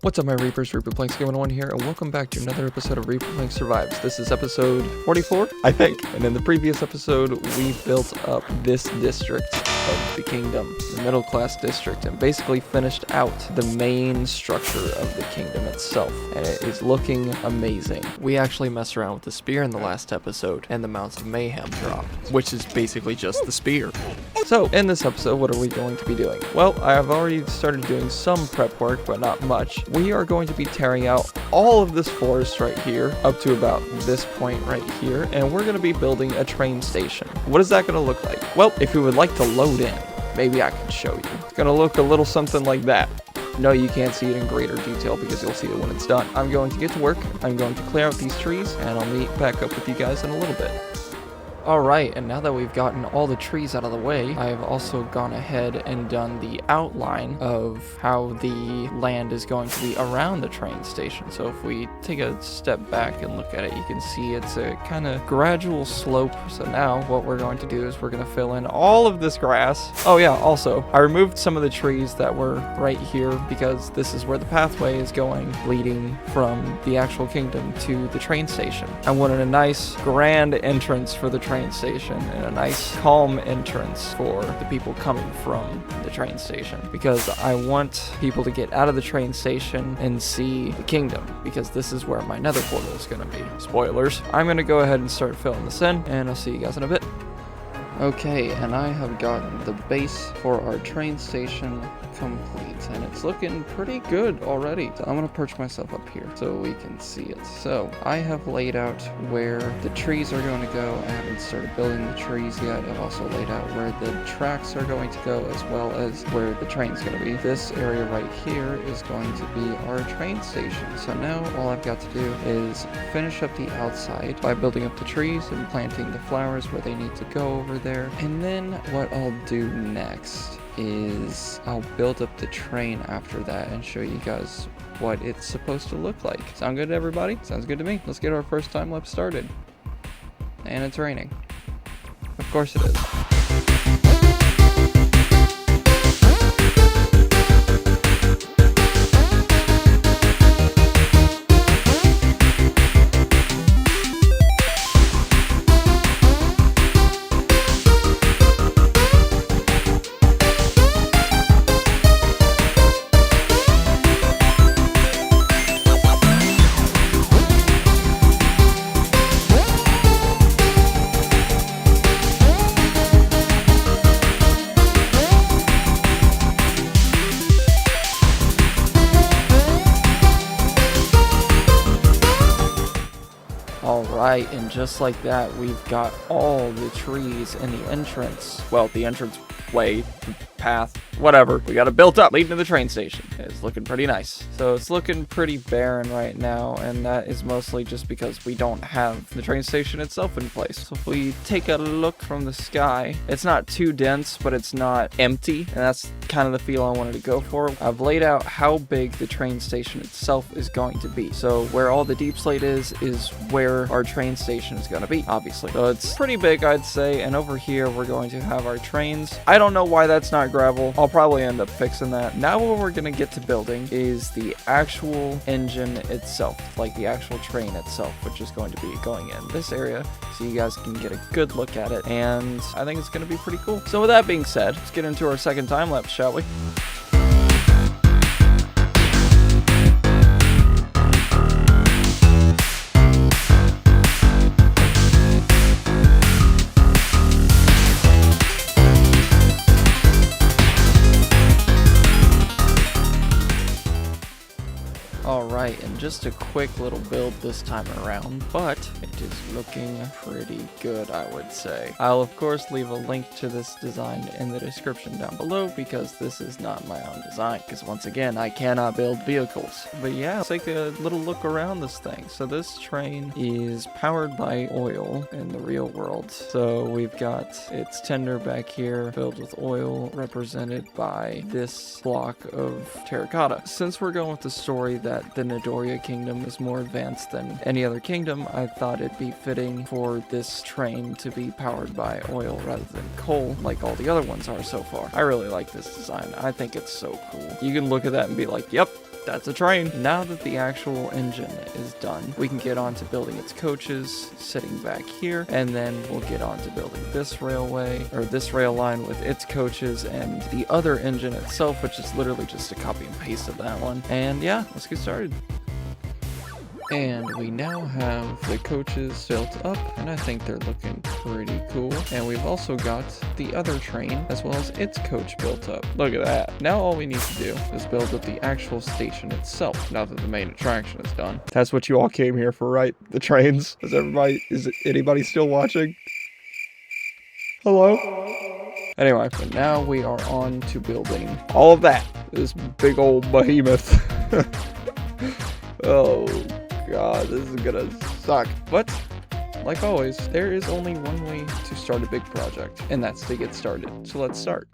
What's up, my Reapers? Reaperplanks going on here, and welcome back to another episode of Reaperplanks Survives. This is episode 44, I think. And in the previous episode, we built up this district of the kingdom, the middle class district, and basically finished out the main structure of the kingdom itself. And it is looking amazing. We actually messed around with the spear in the last episode, and the Mounts of Mayhem dropped, which is basically just the spear. So, in this episode, what are we going to be doing? Well, I have already started doing some prep work, but not much. We are going to be tearing out all of this forest right here, up to about this point right here, and we're going to be building a train station. What is that going to look like? Well, if you would like to load in, maybe I can show you. It's going to look a little something like that. No, you can't see it in greater detail because you'll see it when it's done. I'm going to get to work, I'm going to clear out these trees, and I'll meet back up with you guys in a little bit. Alright, and now that we've gotten all the trees out of the way, I have also gone ahead and done the outline of how the land is going to be around the train station. So if we take a step back and look at it, you can see it's a kind of gradual slope. So now what we're going to do is we're going to fill in all of this grass. Oh yeah, also, I removed some of the trees that were right here because this is where the pathway is going, leading from the actual kingdom to the train station. I wanted a nice grand entrance for the train station and a nice calm entrance for the people coming from the train station, because I want people to get out of the train station and see the kingdom, because this is where my nether portal is going to be. Spoilers. I'm going to go ahead and start filling this in, and I'll see you guys in a bit. Okay, and I have gotten the base for our train station complete, and it's looking pretty good already. So I'm gonna perch myself up here so we can see it. So I have laid out where the trees are going to go. I haven't started building the trees yet. I've also laid out where the tracks are going to go, as well as where the train's going to be. This area right here is going to be our train station. So now all I've got to do is finish up the outside by building up the trees and planting the flowers where they need to go over there. And then what I'll do next is I'll build up the train after that and show you guys what it's supposed to look like. Sound good to everybody? Sounds good to me. Let's get our first time lapse started. And it's raining. Of course it is. Alright, and just like that, we've got all the trees in the entrance. Well, the entrance way, path, whatever. We got it built up, leading to the train station. It's looking pretty nice. So it's looking pretty barren right now, and that is mostly just because we don't have the train station itself in place. So if we take a look from the sky, it's not too dense, but it's not empty, and that's kind of the feel I wanted to go for. I've laid out how big the train station itself is going to be. So where all the deep slate is where our train station is going to be, obviously. So it's pretty big, I'd say, and over here we're going to have our trains. I don't know why that's not gravel. I'll probably end up fixing that. Now what we're going to get to building is the actual engine itself, like the actual train itself, which is going to be going in this area so you guys can get a good look at it, and I think it's going to be pretty cool. So with that being said, let's get into our second time lapse, shall we? Alright, and just a quick little build this time around, but it is looking pretty good, I would say. I'll of course leave a link to this design in the description down below, because this is not my own design, because once again, I cannot build vehicles. But yeah, let's take a little look around this thing. So this train is powered by oil in the real world. So we've got its tender back here filled with oil, represented by this block of terracotta. Since we're going with the story that the Nidoria kingdom is more advanced than any other kingdom, I thought it'd be fitting for this train to be powered by oil rather than coal like all the other ones are so far. I really like this design. I think it's so cool. You can look at that and be like, yep, that's a train. Now that the actual engine is done, we can get on to building its coaches, sitting back here, and then we'll get on to building this railway, or this rail line with its coaches, and the other engine itself, which is literally just a copy and paste of that one. And yeah, let's get started. And we now have the coaches built up, and I think they're looking pretty cool. And we've also got the other train as well as its coach built up. Look at that. Now all we need to do is build up the actual station itself, now that the main attraction is done. That's what you all came here for, right? The trains? Is anybody still watching? Hello? Anyway, but now we are on to building all of that. This big old behemoth. Oh god, this is gonna suck. But, like always, there is only one way to start a big project, and that's to get started. So let's start.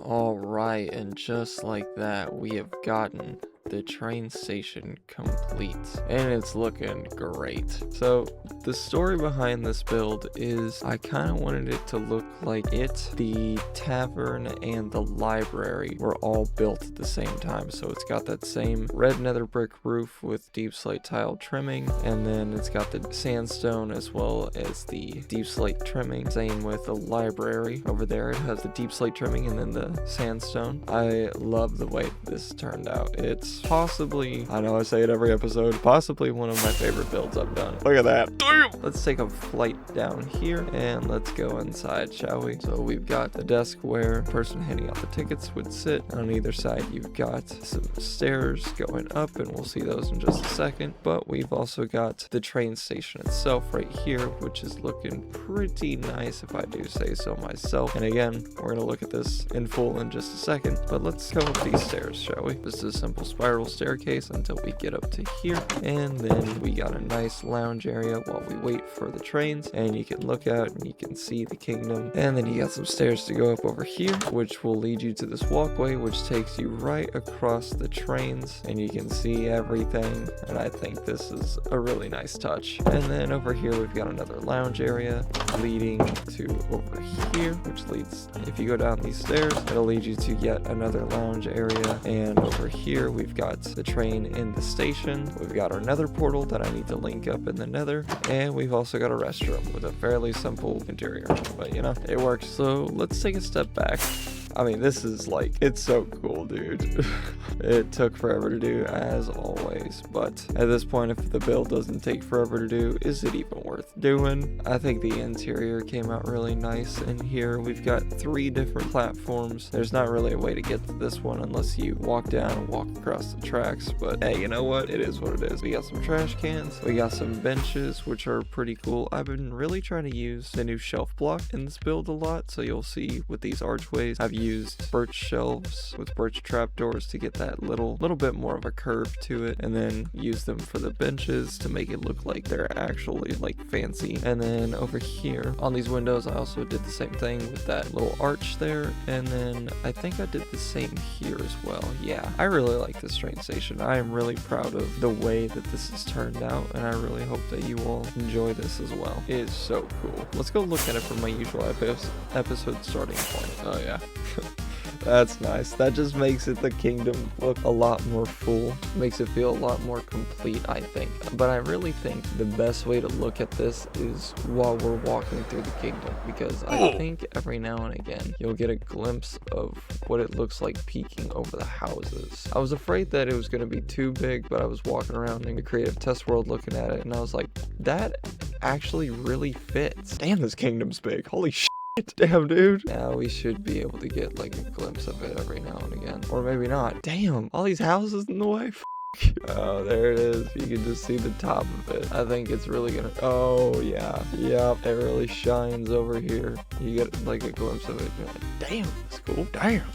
Alright, and just like that, we have gotten the train station complete, and it's looking great. So the story behind this build is I kind of wanted it to look like the tavern and the library were all built at the same time. So it's got that same red nether brick roof with deep slate tile trimming, and then it's got the sandstone as well as the deep slate trimming. Same with the library over there, it has the deep slate trimming and then the sandstone. I love the way this turned out. It's possibly, I know I say it every episode, possibly one of my favorite builds I've done. Look at that. Damn! Let's take a flight down here and let's go inside, shall we? So we've got the desk where the person handing out the tickets would sit. On either side you've got some stairs going up, and we'll see those in just a second. But we've also got the train station itself right here, which is looking pretty nice if I do say so myself. And again, we're gonna look at this in full in just a second, but let's go up these stairs, shall we? This is a simple spiral staircase until we get up to here, and then we got a nice lounge area while we wait for the trains, and you can look out and you can see the kingdom. And then you got some stairs to go up over here, which will lead you to this walkway, which takes you right across the trains, and you can see everything, and I think this is a really nice touch. And then over here we've got another lounge area leading to over here, which leads, if you go down these stairs, it'll lead you to yet another lounge area. And over here we've got the train in the station. We've got our nether portal that I need to link up in the nether, and we've also got a restroom with a fairly simple interior, but you know, it works. So let's take a step back. I mean, this is like, it's so cool, dude. It took forever to do, as always, but at this point, if the build doesn't take forever to do, is it even worth doing? I think the interior came out really nice. In here, we've got 3 different platforms. There's not really a way to get to this one unless you walk down and walk across the tracks, but hey, you know what? It is what it is. We got some trash cans, we got some benches, which are pretty cool. I've been really trying to use the new shelf block in this build a lot, so you'll see with these archways, I've used birch shelves with birch trapdoors to get that little bit more of a curve to it, and then use them for the benches to make it look like they're actually like fancy. And then over here on these windows, I also did the same thing with that little arch there, and then I think I did the same here as well. Yeah, I really like this train station. I am really proud of the way that this has turned out, and I really hope that you all enjoy this as well. It is so cool. Let's go look at it from my usual episode starting point. Oh yeah. That's nice. That just makes it the kingdom look a lot more full. Makes it feel a lot more complete, I think. But I really think the best way to look at this is while we're walking through the kingdom, because I think every now and again you'll get a glimpse of what it looks like peeking over the houses. I was afraid that it was going to be too big, but I was walking around in the creative test world looking at it, and I was like, that actually really fits. Damn, this kingdom's big. Holy shit. Damn, dude. Now we should be able to get like a glimpse of it every now and again. Or maybe not. Damn, all these houses in the way. Oh, there it is. You can just see the top of it. I think it's really gonna... Oh, yeah. Yep, it really shines over here. You get like a glimpse of it. You're like, damn, that's cool. Damn.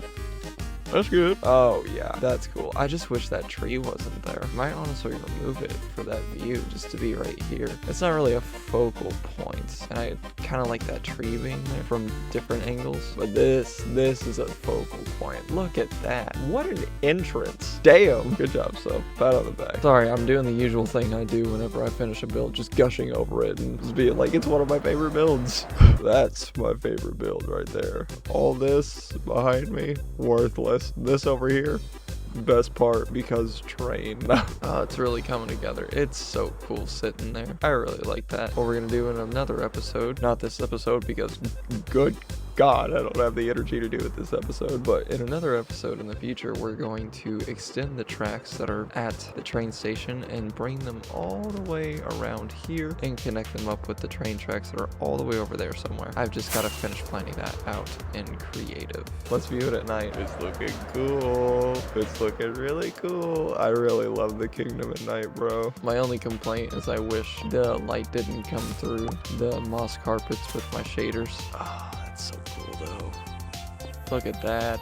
That's good. Oh, yeah. That's cool. I just wish that tree wasn't there. Might honestly remove it for that view just to be right here. It's not really a focal point. And I kind of like that tree being there from different angles. But this is a focal point. Look at that. What an entrance. Damn. Good job, so. Pat on the back. Sorry, I'm doing the usual thing I do whenever I finish a build. Just gushing over it and just being like, it's one of my favorite builds. That's my favorite build right there. All this behind me, worthless. This over here, best part because train. It's really coming together. It's so cool sitting there. I really like that. What we're gonna do in another episode, not this episode because good God, I don't have the energy to do it this episode, but in another episode in the future, we're going to extend the tracks that are at the train station and bring them all the way around here and connect them up with the train tracks that are all the way over there somewhere. I've just got to finish planning that out in creative. Let's view it at night. It's looking cool. It's looking really cool. I really love the kingdom at night, bro. My only complaint is I wish the light didn't come through the moss carpets with my shaders. So cool though. Look at that.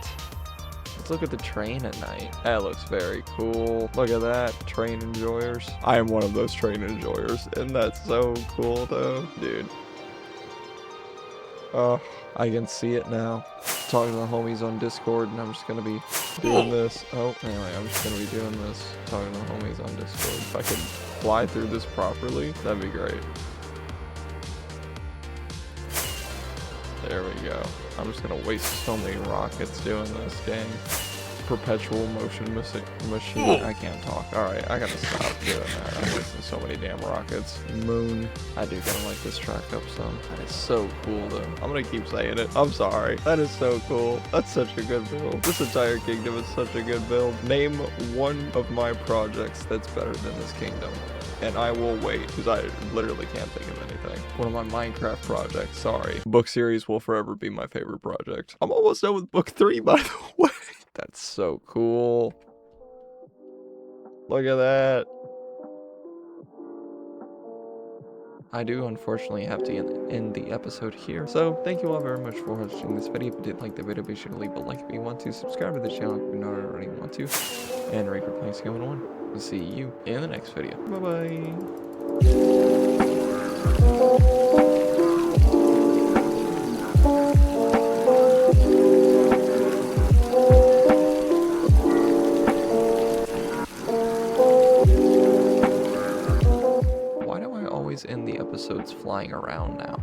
Let's look at the train at night. That looks very cool. Look at that. Train enjoyers. I am one of those train enjoyers, and that's so cool though. Dude. Oh, I can see it now. Talking to the homies on Discord, and I'm just gonna be doing this. Oh, anyway, I'm just gonna be doing this. Talking to the homies on Discord. If I could fly through this properly, that'd be great. There we go. I'm just gonna waste so many rockets doing this, dang. Perpetual motion machine. I can't talk. Alright, I gotta stop doing that. I'm wasting so many damn rockets. Moon. I do kinda like this track up some. That is so cool though. I'm gonna keep saying it. I'm sorry. That is so cool. That's such a good build. This entire kingdom is such a good build. Name one of my projects that's better than this kingdom. And I will wait, because I literally can't think of anything. One of my Minecraft projects, sorry. Book series will forever be my favorite project. I'm almost done with book 3, by the way. That's so cool. Look at that. I do unfortunately have to end the episode here. So thank you all very much for watching this video. If you did like the video, be sure to leave a like if you want to. Subscribe to the channel if you not already want to. And Reaperplanks going on. We'll see you in the next video. Bye-bye. Why do I always end the episodes flying around now?